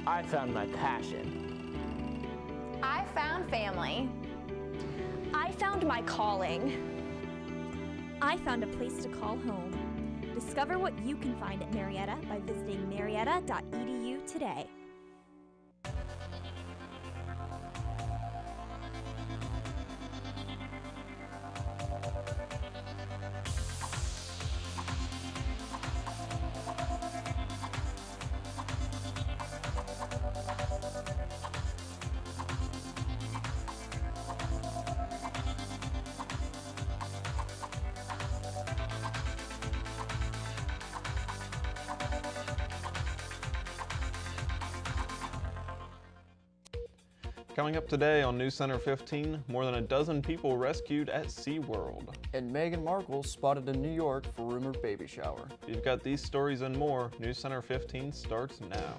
I found my passion. I found family. I found my calling. I found a place to call home. Discover what you can find at Marietta by visiting marietta.edu today. Coming up today on NewsCenter 15, more than a dozen people rescued at SeaWorld. And Meghan Markle spotted in New York for rumored baby shower. If you've got these stories and more, NewsCenter 15 starts now.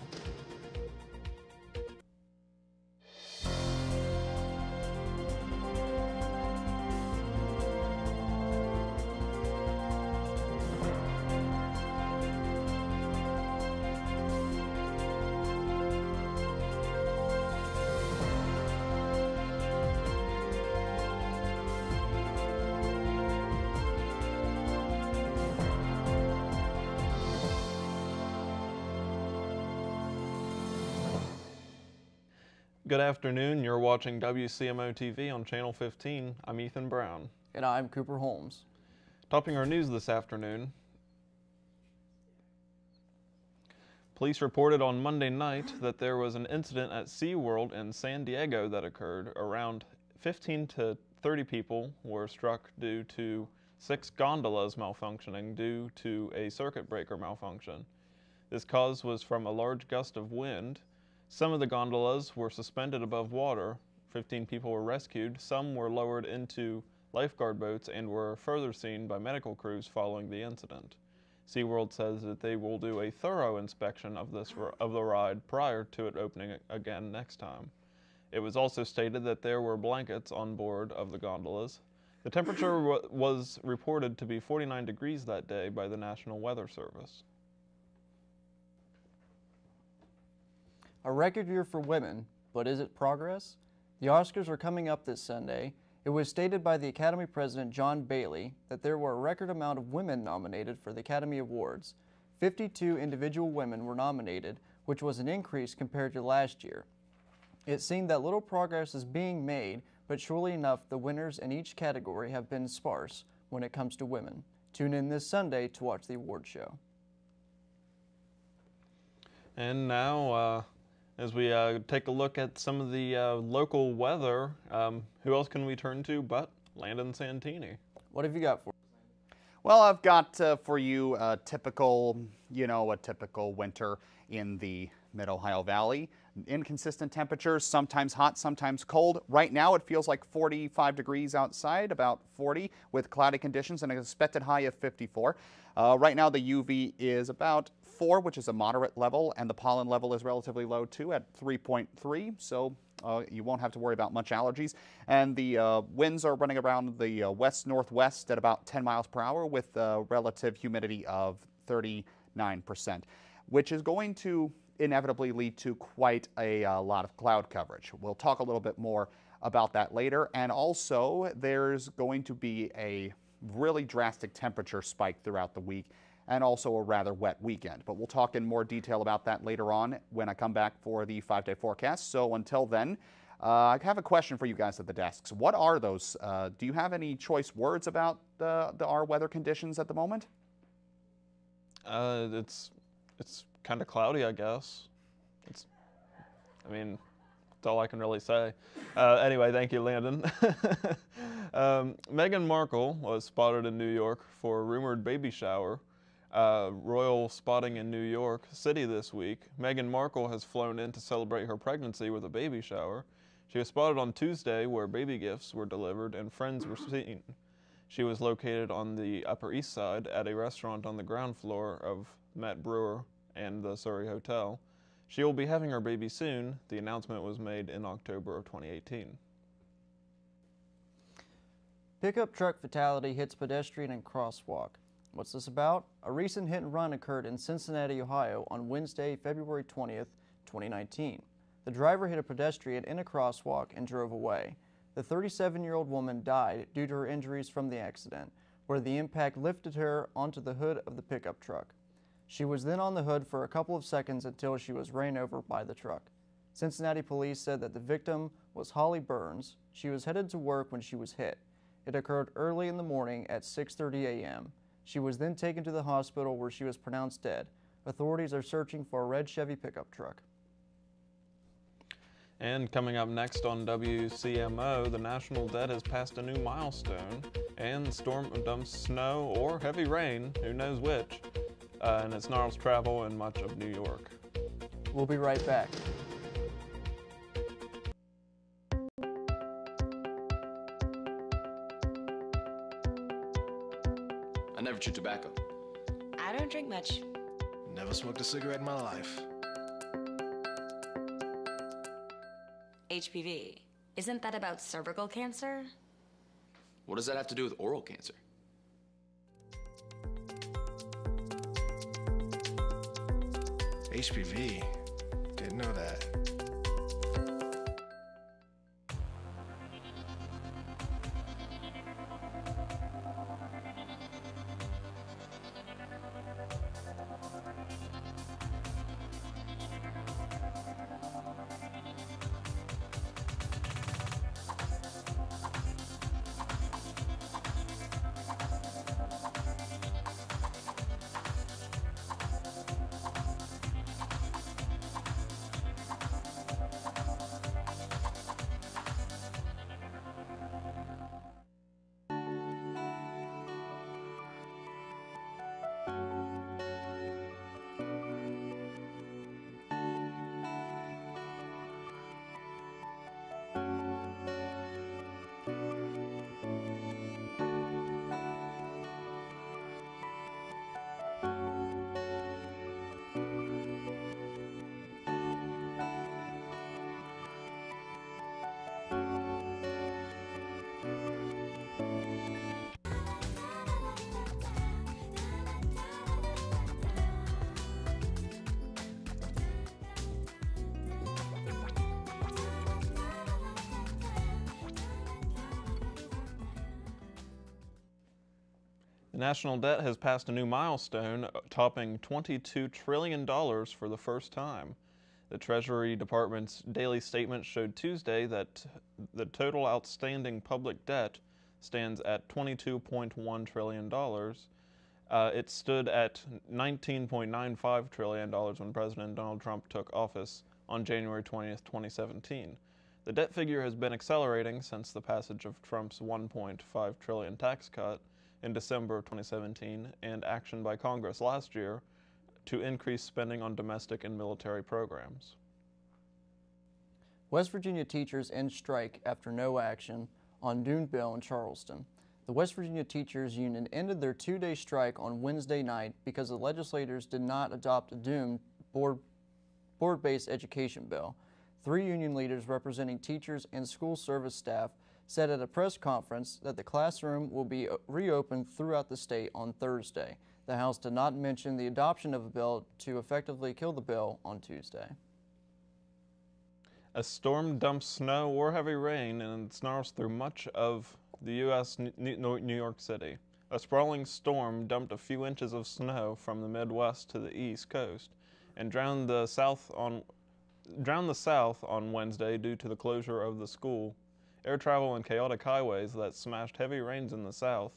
Good afternoon, you're watching WCMO TV on Channel 15. I'm Ethan Brown. And I'm Cooper Holmes. Topping our news this afternoon, police reported on Monday night that there was an incident at SeaWorld in San Diego that occurred. Around 15 to 30 people were struck due to 6 gondolas malfunctioning due to a circuit breaker malfunction. This cause was from a large gust of wind. Some of the gondolas were suspended above water. 15 people were rescued. Some were lowered into lifeguard boats and were further seen by medical crews following the incident. SeaWorld says that they will do a thorough inspection of the ride prior to it opening again next time. It was also stated that there were blankets on board of the gondolas. The temperature was reported to be 49 degrees that day by the National Weather Service. A record year for women, but is it progress? The Oscars are coming up this Sunday. It was stated by the Academy President John Bailey that there were a record amount of women nominated for the Academy Awards. 52 individual women were nominated, which was an increase compared to last year. It seemed that little progress is being made, but surely enough, the winners in each category have been sparse when it comes to women. Tune in this Sunday to watch the award show. And now, as we take a look at some of the local weather, who else can we turn to but Landon Santini? What have you got for us? Well, I've got for you a typical winter in the Mid-Ohio Valley. Inconsistent temperatures, sometimes hot, sometimes cold. Right now it feels like 45 degrees outside, about 40 with cloudy conditions and an expected high of 54. Right now the UV is about 4, which is a moderate level, and the pollen level is relatively low too at 3.3, so you won't have to worry about much allergies. And the winds are running around the west-northwest at about 10 miles per hour with relative humidity of 39%, which is going to inevitably lead to quite a lot of cloud coverage. We'll talk a little bit more about that later. And also, there's going to be a really drastic temperature spike throughout the week and also a rather wet weekend. But we'll talk in more detail about that later on when I come back for the 5-day forecast. So until then, I have a question for you guys at the desks. What are those? Do you have any choice words about our weather conditions at the moment? It's kind of cloudy, I guess. That's all I can really say. Anyway, thank you, Landon. Meghan Markle was spotted in New York for a rumored baby shower. Royal spotting in New York City this week. Meghan Markle has flown in to celebrate her pregnancy with a baby shower. She was spotted on Tuesday where baby gifts were delivered and friends were seen. She was located on the Upper East Side at a restaurant on the ground floor of Met Brewer and the Surrey Hotel. She will be having her baby soon. The announcement was made in October of 2018. Pickup truck fatality hits pedestrian and crosswalk. What's this about? A recent hit and run occurred in Cincinnati, Ohio on Wednesday, February 20th, 2019. The driver hit a pedestrian in a crosswalk and drove away. The 37-year-old woman died due to her injuries from the accident, where the impact lifted her onto the hood of the pickup truck. She was then on the hood for a couple of seconds until she was ran over by the truck. Cincinnati police said that the victim was Holly Burns. She was headed to work when she was hit. It occurred early in the morning at 6:30 a.m. She was then taken to the hospital where she was pronounced dead. Authorities are searching for a red Chevy pickup truck. And coming up next on WCMO, the national debt has passed a new milestone, and the storm dumps snow or heavy rain, who knows which, and it snarls travel in much of New York. We'll be right back. I never chew tobacco. I don't drink much. Never smoked a cigarette in my life. HPV. Isn't that about cervical cancer? What does that have to do with oral cancer? HPV? Didn't know that. The national debt has passed a new milestone, topping $22 trillion for the first time. The Treasury Department's daily statement showed Tuesday that the total outstanding public debt stands at $22.1 trillion. It stood at $19.95 trillion when President Donald Trump took office on January 20th, 2017. The debt figure has been accelerating since the passage of Trump's $1.5 trillion tax cut in December of 2017 and action by Congress last year to increase spending on domestic and military programs. West Virginia teachers end strike after no action on Dune bill in Charleston. The West Virginia Teachers Union ended their two-day strike on Wednesday night because the legislators did not adopt a Dune board-based education bill. Three union leaders representing teachers and school service staff said at a press conference that the classroom will be reopened throughout the state on Thursday. The House did not mention the adoption of a bill to effectively kill the bill on Tuesday. A storm dumps snow or heavy rain and snarls through much of the U.S. New York City. A sprawling storm dumped a few inches of snow from the Midwest to the East Coast and drowned the South on Wednesday due to the closure of the school, air travel, and chaotic highways that smashed heavy rains in the South.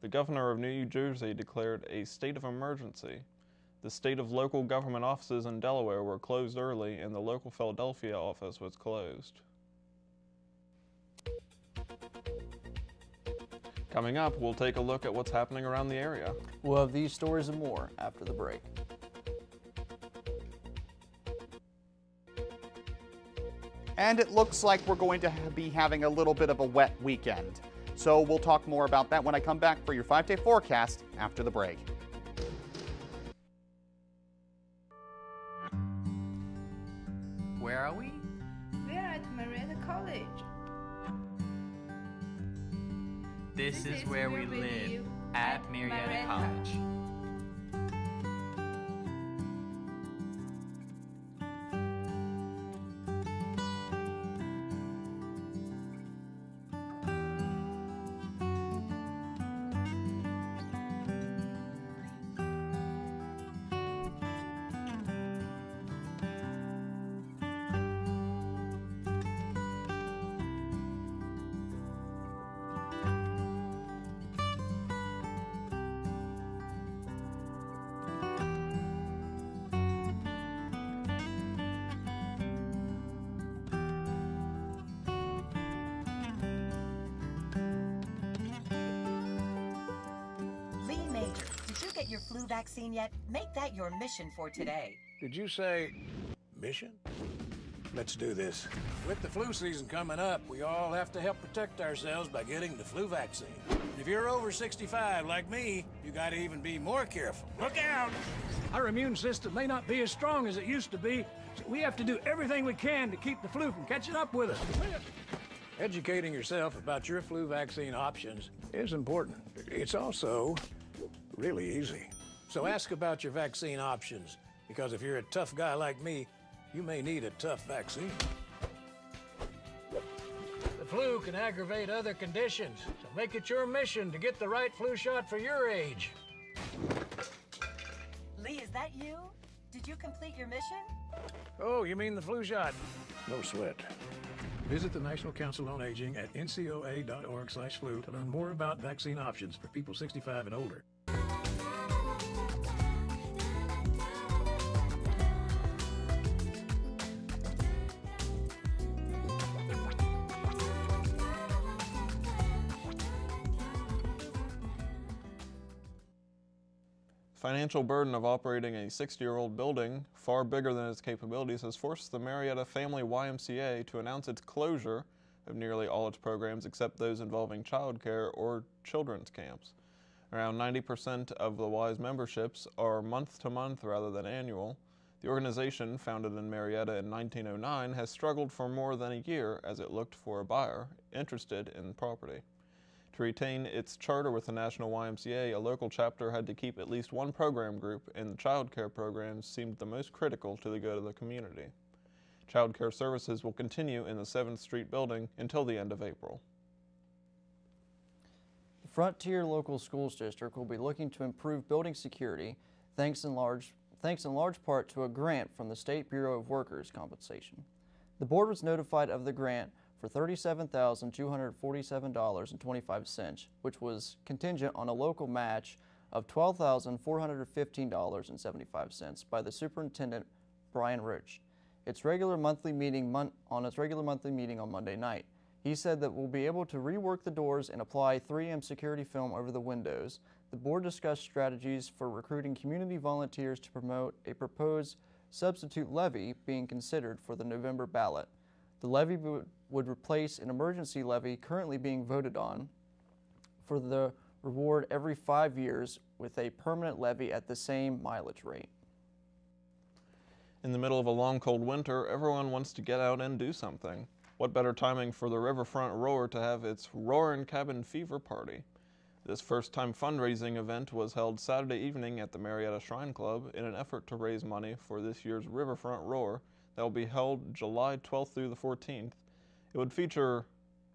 The governor of New Jersey declared a state of emergency. The state of local government offices in Delaware were closed early, and the local Philadelphia office was closed. Coming up, we'll take a look at what's happening around the area. We'll have these stories and more after the break. And it looks like we're going to be having a little bit of a wet weekend. So we'll talk more about that when I come back for your 5-day forecast after the break. Where are we? We're at Marietta College. This is where we live, at Marietta College. your flu vaccine yet? Make that your mission for today. Did you say mission? Let's do this. With the flu season coming up, we all have to help protect ourselves by getting the flu vaccine. If you're over 65 like me, you gotta even be more careful. Look out! Our immune system may not be as strong as it used to be, so we have to do everything we can to keep the flu from catching up with us. Educating yourself about your flu vaccine options is important. It's also really easy. So ask about your vaccine options, because if you're a tough guy like me, you may need a tough vaccine. The flu can aggravate other conditions, so make it your mission to get the right flu shot for your age. Lee, is that you? Did you complete your mission? Oh, you mean the flu shot? No sweat. Visit the National Council on Aging at ncoa.org/flu to learn more about vaccine options for people 65 and older. Financial burden of operating a 60-year-old building, far bigger than its capabilities, has forced the Marietta Family YMCA to announce its closure of nearly all its programs except those involving childcare or children's camps. Around 90% of the Y's memberships are month-to-month rather than annual. The organization, founded in Marietta in 1909, has struggled for more than a year as it looked for a buyer interested in the property. To retain its charter with the National YMCA, a local chapter had to keep at least one program group, and the child care programs seemed the most critical to the good of the community. Child care services will continue in the 7th Street building until the end of April. The Frontier Local Schools District will be looking to improve building security thanks in large part to a grant from the State Bureau of Workers' Compensation. The board was notified of the grant for $37,247.25, which was contingent on a local match of $12,415.75 by the Superintendent Brian Rich. On its regular monthly meeting on Monday night. He said that we'll be able to rework the doors and apply 3M security film over the windows. The board discussed strategies for recruiting community volunteers to promote a proposed substitute levy being considered for the November ballot. The levy would replace an emergency levy currently being voted on for the reward every 5 years with a permanent levy at the same mileage rate. In the middle of a long, cold winter, everyone wants to get out and do something. What better timing for the Riverfront Roar to have its Roarin' Cabin Fever Party? This first-time fundraising event was held Saturday evening at the Marietta Shrine Club in an effort to raise money for this year's Riverfront Roar that will be held July 12th through the 14th. It would feature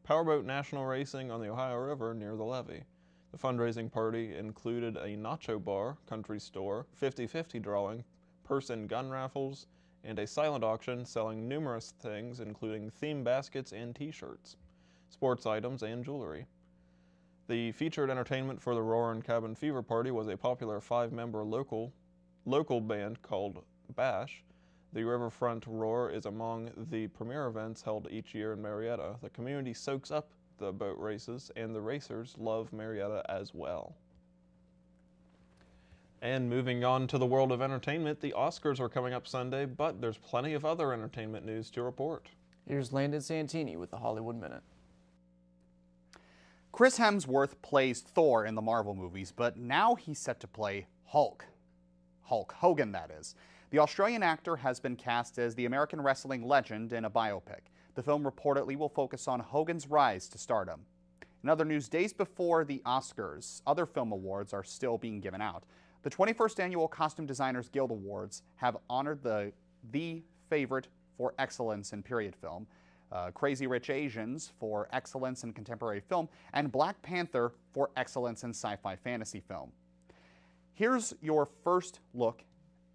powerboat national racing on the Ohio River near the levee. The fundraising party included a nacho bar, country store, 50-50 drawing, purse and gun raffles, and a silent auction selling numerous things including theme baskets and t-shirts, sports items, and jewelry. The featured entertainment for the Roarin' Cabin Fever Party was a popular 5-member local band called Bash. The Riverfront Roar is among the premier events held each year in Marietta. The community soaks up the boat races, and the racers love Marietta as well. And moving on to the world of entertainment, the Oscars are coming up Sunday, but there's plenty of other entertainment news to report. Here's Landon Santini with the Hollywood Minute. Chris Hemsworth plays Thor in the Marvel movies, but now he's set to play Hulk. Hulk Hogan, that is. The Australian actor has been cast as the American wrestling legend in a biopic. The film reportedly will focus on Hogan's rise to stardom. In other news, days before the Oscars, other film awards are still being given out. The 21st Annual Costume Designers Guild Awards have honored the favorite for excellence in period film, Crazy Rich Asians for excellence in contemporary film, and Black Panther for excellence in sci-fi fantasy film. Here's your first look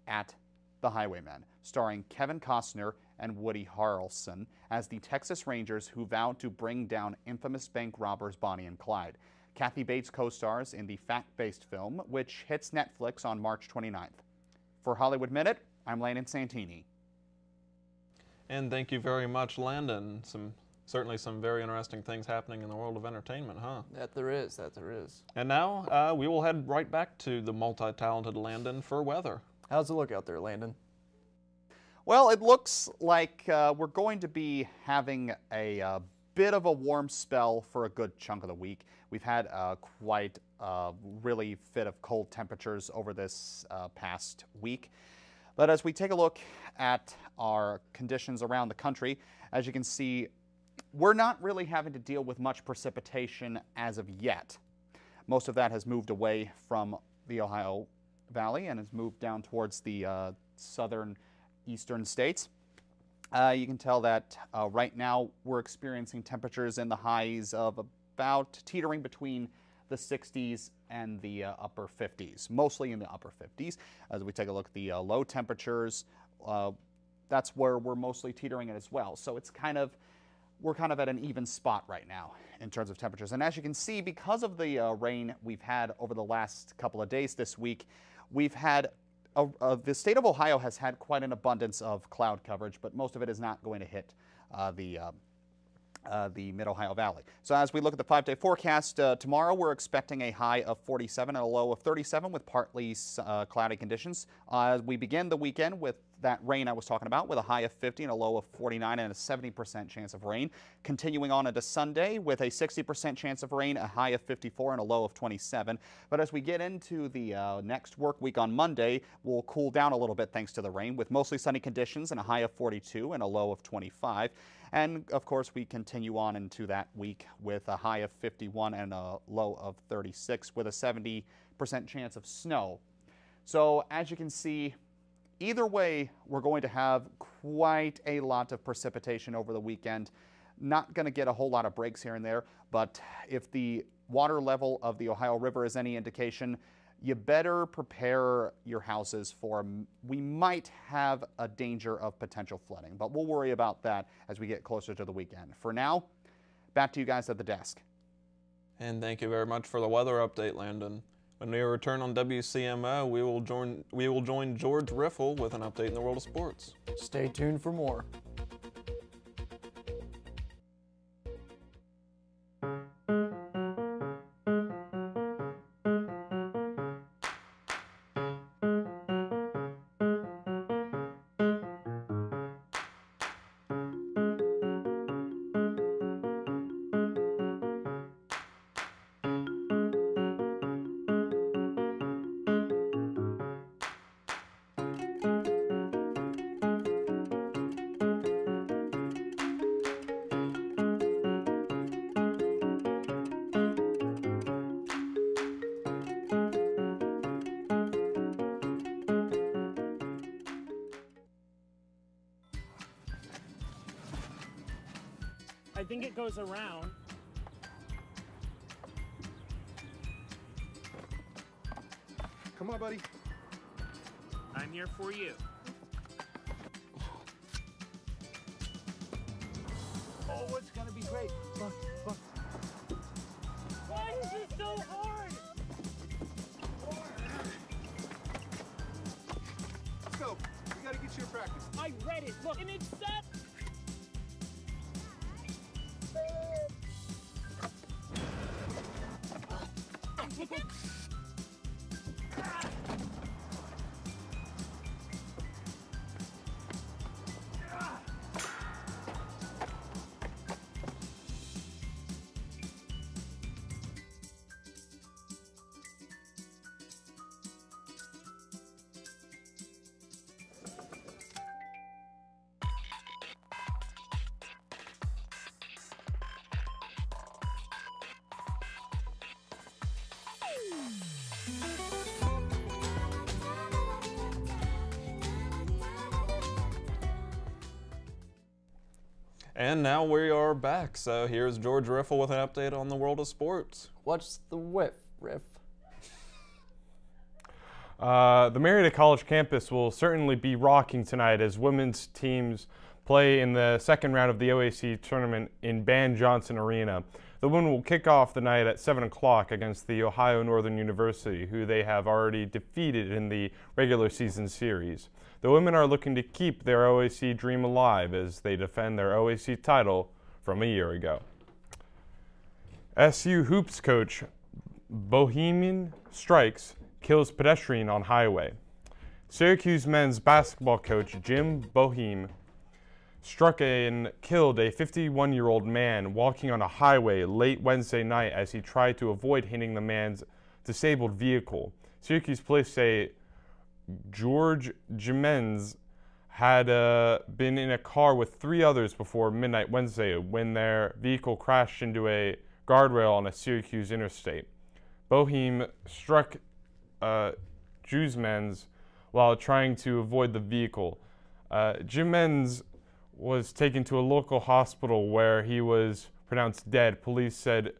at The Highwaymen, starring Kevin Costner and Woody Harrelson as the Texas Rangers who vowed to bring down infamous bank robbers Bonnie and Clyde. Kathy Bates co-stars in the fact-based film, which hits Netflix on March 29th. For Hollywood Minute, I'm Landon Santini. And thank you very much, Landon. Some Certainly some very interesting things happening in the world of entertainment, huh? That there is, that there is. And now we will head right back to the multi-talented Landon for weather. How's it look out there, Landon? Well, it looks like we're going to be having a bit of a warm spell for a good chunk of the week. We've had quite really fit of cold temperatures over this past week. But as we take a look at our conditions around the country, as you can see, we're not really having to deal with much precipitation as of yet. Most of that has moved away from the Ohio Valley and has moved down towards the southern eastern states. You can tell that right now we're experiencing temperatures in the highs of about teetering between the 60s and the upper 50s, mostly in the upper 50s. As we take a look at the low temperatures, that's where we're mostly teetering at as well. So it's we're kind of at an even spot right now in terms of temperatures. And as you can see, because of the rain we've had over the last couple of days this week, we've had the state of Ohio has had quite an abundance of cloud coverage, but most of it is not going to hit the Mid-Ohio Valley. So as we look at the 5-day forecast, tomorrow we're expecting a high of 47 and a low of 37 with partly cloudy conditions. We begin the weekend with that rain I was talking about, with a high of 50 and a low of 49 and a 70% chance of rain. Continuing on into Sunday with a 60% chance of rain, a high of 54 and a low of 27. But as we get into the next work week on Monday, we'll cool down a little bit thanks to the rain, with mostly sunny conditions and a high of 42 and a low of 25. And of course, we continue on into that week with a high of 51 and a low of 36 with a 70% chance of snow. So as you can see, either way, we're going to have quite a lot of precipitation over the weekend. Not going to get a whole lot of breaks here and there, but if the water level of the Ohio River is any indication, you better prepare your houses for, we might have a danger of potential flooding, but we'll worry about that as we get closer to the weekend. For now, back to you guys at the desk. And thank you very much for the weather update, Landon. When we return on WCMO, we will join George Riffle with an update in the world of sports. Stay tuned for more. I think it goes around. Come on, buddy. I'm here for you. Oh, it's gonna be great. Look, look. Why is this so hard? Let's go. We gotta get you a practice. I read it. Look, and it's set. And now we are back. So here's George Riffle with an update on the world of sports. What's the whiff, Riff? The Marietta College campus will certainly be rocking tonight as women's teams play in the second round of the OAC tournament in Ban Johnson Arena. The women will kick off the night at 7 o'clock against the Ohio Northern University, who they have already defeated in the regular season series. The women are looking to keep their OAC dream alive as they defend their OAC title from a year ago. SU Hoops coach Bohemian strikes, kills pedestrian on highway. Syracuse men's basketball coach Jim Boeheim struck and killed a 51-year-old man walking on a highway late Wednesday night as he tried to avoid hitting the man's disabled vehicle. Syracuse police say George Jimenez had been in a car with 3 others before midnight Wednesday when their vehicle crashed into a guardrail on a Syracuse interstate. Boeheim struck Jimenez while trying to avoid the vehicle. Jimenez was taken to a local hospital where he was pronounced dead. Police said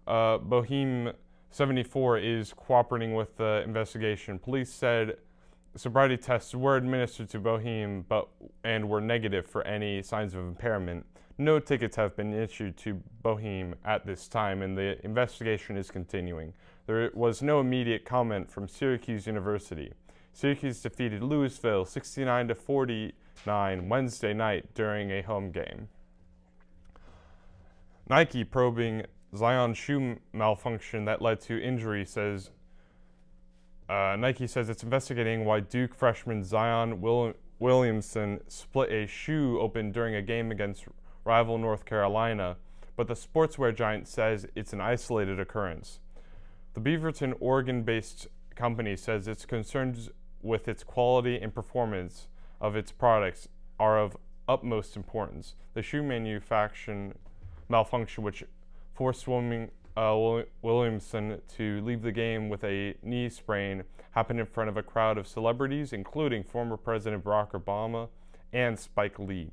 Boeheim, 74, is cooperating with the investigation. Police said sobriety tests were administered to Boeheim and were negative for any signs of impairment. No tickets have been issued to Boeheim at this time, and the investigation is continuing. There was no immediate comment from Syracuse University. Syracuse defeated Louisville 69-49 Wednesday night during a home game. Nike probing Zion shoe malfunction that led to injury says Nike says it's investigating why Duke freshman Zion Williamson split a shoe open during a game against rival North Carolina, but the sportswear giant says it's an isolated occurrence. The Beaverton, Oregon-based company says its concerns with its quality and performance of its products are of utmost importance. The shoe manufacturing malfunction, which forced Williamson to leave the game with a knee sprain, happened in front of a crowd of celebrities, including former President Barack Obama and Spike Lee.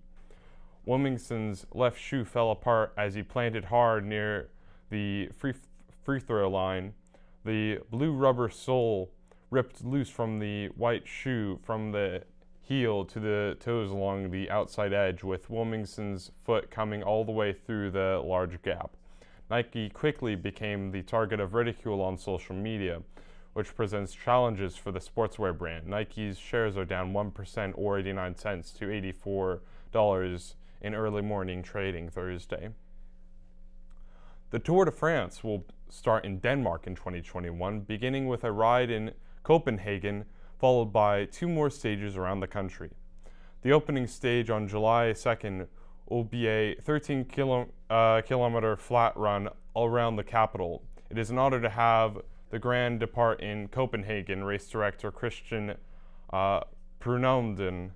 Williamson's left shoe fell apart as he planted hard near the free throw line. The blue rubber sole ripped loose from the white shoe from the heel to the toes along the outside edge, with Williamson's foot coming all the way through the large gap. Nike quickly became the target of ridicule on social media, which presents challenges for the sportswear brand. Nike's shares are down 1% or 89 cents to $84 in early morning trading Thursday. The Tour de France will start in Denmark in 2021, beginning with a ride in Copenhagen, followed by 2 more stages around the country. The opening stage on July 2nd will be a 13-kilometer flat run all around the capital. It is an honor to have the Grand Depart in Copenhagen, race director Christian Prunamden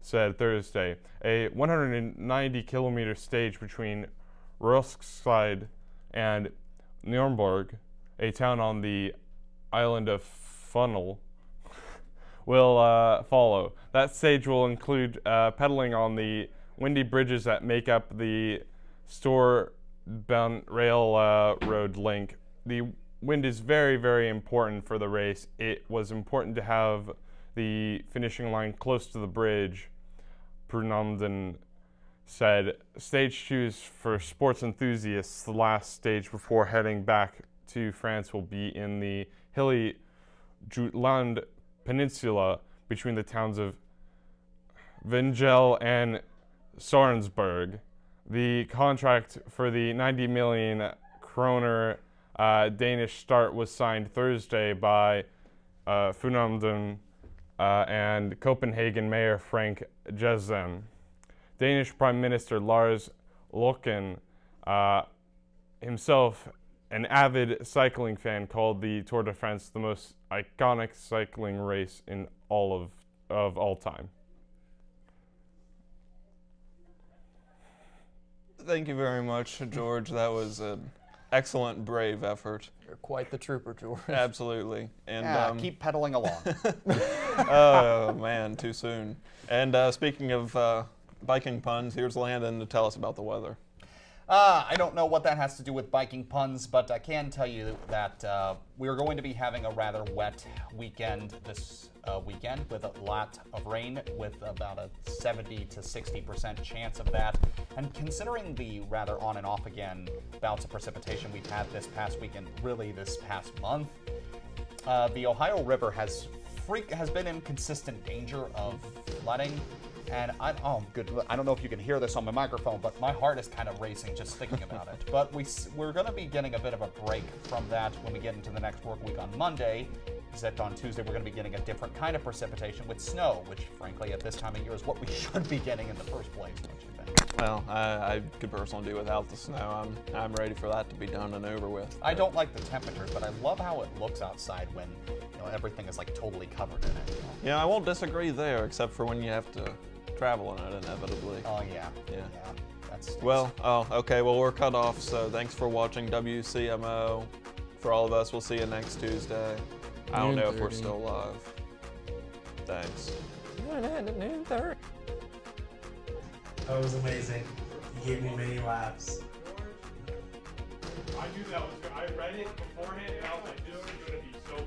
said Thursday. A 190-kilometer stage between Roskilde and Nuremberg, a town on the island of Funnel, will follow. That stage will include pedaling on the windy bridges that make up the Storbern Railroad link. The wind is very, very important for the race. It was important to have the finishing line close to the bridge, Prunamden said. Stage 2 is for sports enthusiasts. The last stage before heading back to France will be in the hilly Jutland Peninsula between the towns of Vingel and Sorensburg. The contract for the 90 million kroner Danish start was signed Thursday by Funamden and Copenhagen Mayor Frank Jessen. Danish Prime Minister Lars Løkke, himself an avid cycling fan, called the Tour de France the most iconic cycling race in all of all time. Thank you very much, George. That was an excellent, brave effort. You're quite the trooper, George. Absolutely. And keep pedaling along. Oh, man, too soon. And speaking of biking puns, here's Landon to tell us about the weather. I don't know what that has to do with biking puns, but I can tell you that we're going to be having a rather wet weekend this weekend with a lot of rain, with about a 70 to 60% chance of that. And considering the rather on and off again bouts of precipitation we've had this past weekend, really this past month, the Ohio River has been in consistent danger of flooding. And I don't know if you can hear this on my microphone, but my heart is kind of racing just thinking about it. But we're going to be getting a bit of a break from that when we get into the next work week on Monday. Except on Tuesday, we're going to be getting a different kind of precipitation with snow, which frankly at this time of year is what we should be getting in the first place, don't you think? Well, I could personally do without the snow. I'm ready for that to be done and over with. I don't like the temperatures, but I love how it looks outside when everything is like totally covered in it. Yeah, I won't disagree there, except for when you have to travel in it inevitably. Oh yeah. Well, okay. Well, we're cut off. So thanks for watching WCMO. For all of us, we'll see you next Tuesday. I don't know if we're still live. Thanks. That was amazing. You gave me many laughs. I knew that was good. I read it beforehand and I was like, this is going to be so bad.